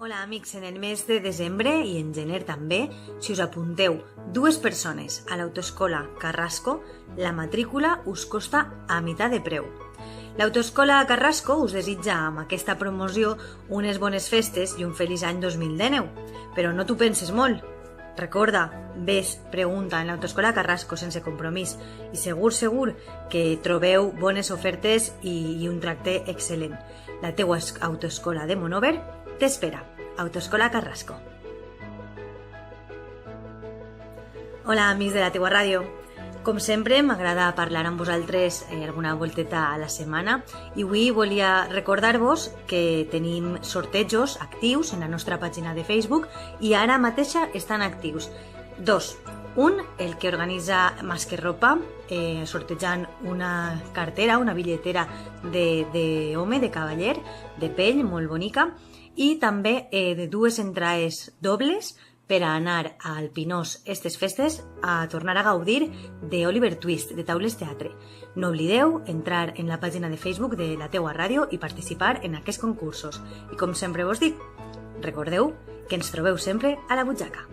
Hola amics, en el mes de desembre i en gener també, si us apunteu 2 persones a l'Autoescola Carrasco, la matrícula us costa a meitat de preu. L'Autoescola Carrasco us desitja amb aquesta promoció unes bones festes i un feliç any 2019, però no t'ho penses molt. Recorda, ves, pregunta en l'Autoescola Carrasco sense compromís i segur que trobeu bones ofertes i un tracte excel·lent. La teua autoescola de Monover t'espera. Autoescola Carrasco. Hola, amics de la teua ràdio. Com sempre, m'agrada parlar amb vosaltres alguna volteta a la setmana i avui volia recordar-vos que tenim sortejos actius en la nostra pàgina de Facebook i ara mateixa estan actius. 2. Un, el que organitza Más que Ropa, sortejant una cartera, una bitlletera d'home, de cavaller, de pell, molt bonica, i també de 2 entrades dobles per a anar al Pinós estes festes a tornar a gaudir de Oliver Twist, de Taules Teatre. No oblideu entrar en la pàgina de Facebook de la teua ràdio i participar en aquests concursos. I com sempre vos dic, recordeu que ens trobeu sempre a la butxaca.